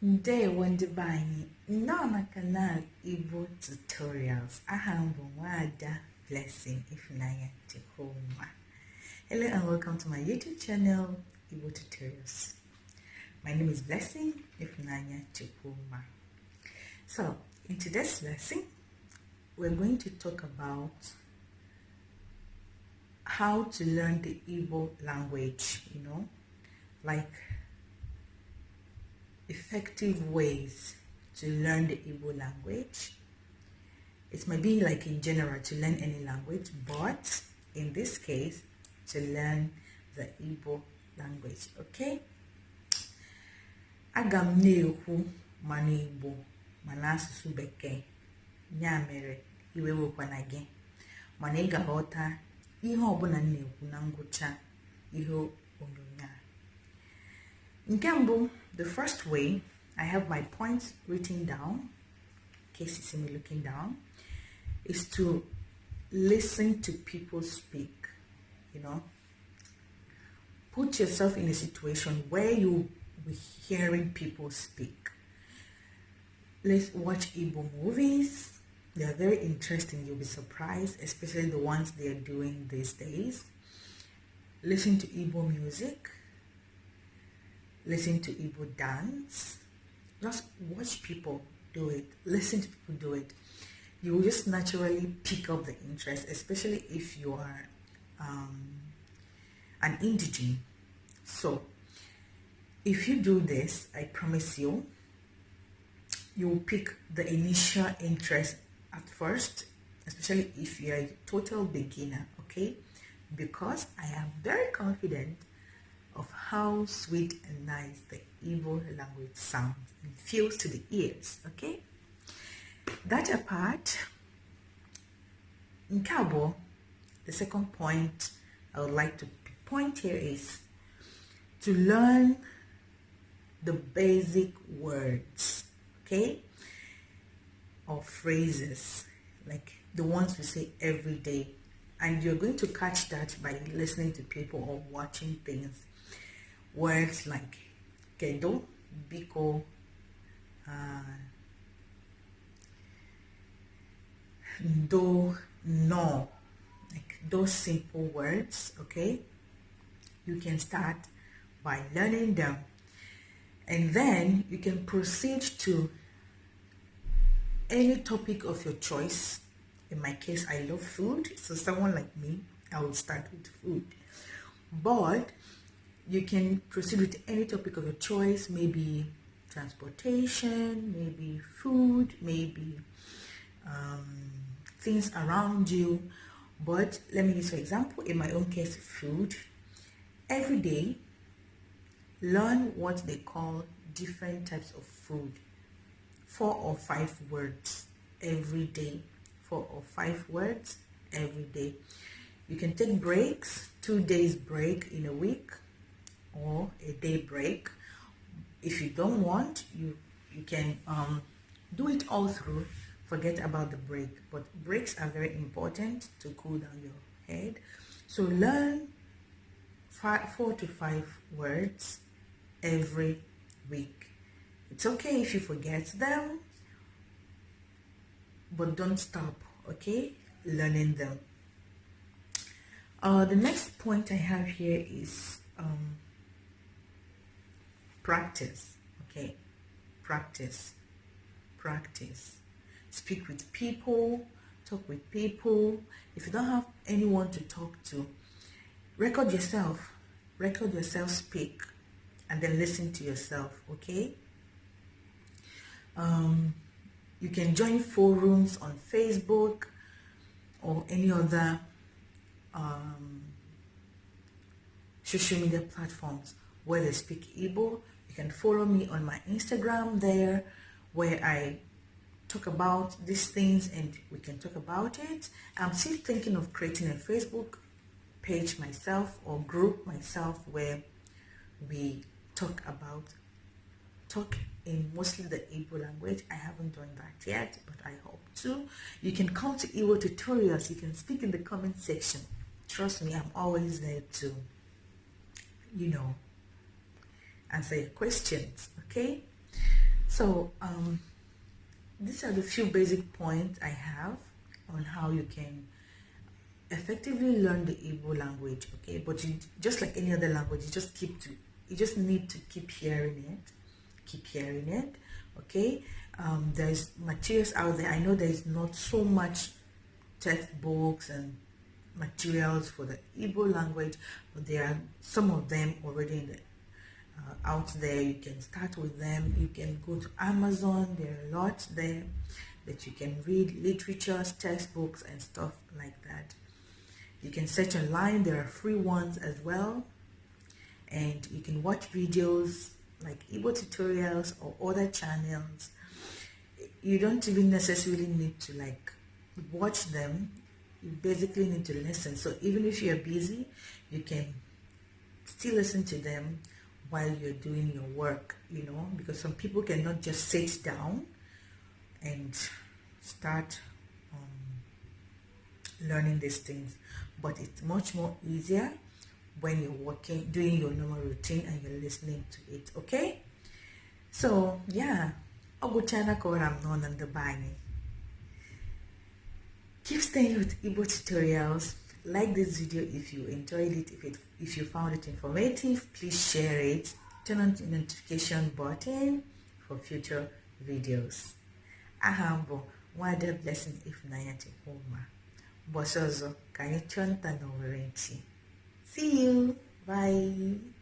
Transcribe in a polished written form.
Day one divine, no canal Igbotutorials. I have one blessing if Naya to home. Hello and welcome to my YouTube channel, Igbotutorials. My name is Blessing if Naya to home. So, in today's lesson, we're going to talk about how to learn the Igbo language, like effective ways to learn the Igbo language. It might be like in general to learn any language, but in this case, to learn the Igbo language, okay? Agam na-ekwu mana Igbo mana asụsụ Bekee nya mere iwe wekwana gị mana ị ga-aghọta ihe ọbụla na-ekwu na ngwụcha ihe onyonyo a. Nke mbụ, the first way, I have my points written down, in case you see me looking down, is to listen to people speak, Put yourself in a situation where you'll be hearing people speak. Let's watch Igbo movies. They are very interesting. You'll be surprised, especially the ones they are doing these days. Listen to Igbo music. Listen to Igbo dance. Just watch people do it. Listen to people do it. You will just naturally pick up the interest, especially if you are an indigene. So, if you do this, I promise you, you will pick the initial interest at first, especially if you're a total beginner, okay? Because I am very confident of how sweet and nice the Igbo language sounds and feels to the ears, okay? That apart, in Cabo, the second point I would like to point here is to learn the basic words, okay? Or phrases, like the ones we say every day. And you're going to catch that by listening to people or watching things. Words like kedo, biko, do, no, like those simple words, okay? You can start by learning them, and then you can proceed to any topic of your choice. In my case, I love food, so someone like me, I will start with food. But you can proceed with any topic of your choice, maybe transportation, maybe food, maybe things around you. But let me use for example, in my own case, food. Every day, learn what they call different types of food. 4 or 5 words every day. 4 or 5 words every day. You can take breaks, 2 days break in a week, or a day break. If you don't want, you can do it all through. Forget about the break, but breaks are very important to cool down your head. So learn 4 to 5 words every week. It's okay if you forget them, but don't stop, okay, learning them. The next point I have here is practice, okay? Practice. Speak with people, talk with people. If you don't have anyone to talk to, record yourself speak, and then listen to yourself, okay? You can join forums on Facebook or any other social media platforms where they speak Igbo. You can follow me on my Instagram there, where I talk about these things and we can talk about it. I'm still thinking of creating a Facebook page myself or group myself where we talk in mostly the Igbo language. I haven't done that yet, but I hope to. You can come to Igbotutorials. You can speak in the comment section. Trust me, I'm always there to, answer your questions, okay? So these are the few basic points I have on how you can effectively learn the Igbo language. Okay, but you, just like any other language, you just need to keep hearing it. Okay, there's materials out there. I know there is not so much textbooks and materials for the Igbo language, but there are some of them already in the out there. You can start with them. You can go to Amazon. There are lots there that you can read, literatures, textbooks, and stuff like that. You can search online. There are free ones as well, and you can watch videos like Igbotutorials or other channels. You don't even necessarily need to like watch them. You basically need to listen. So even if you're busy, you can still listen to them while you're doing your work, you know, because some people cannot just sit down and start learning these things. But it's much more easier when you're working, doing your normal routine and you're listening to it, okay? So, yeah. Oguchana Koram non and the Bani. Keep staying with Igbotutorials. Like this video if you enjoyed it, if you found it informative, please share it. Turn on the notification button for future videos. Ahambo, wada blessing if nayati homa. Bosozo, kanye chonta no warranty. See you. Bye.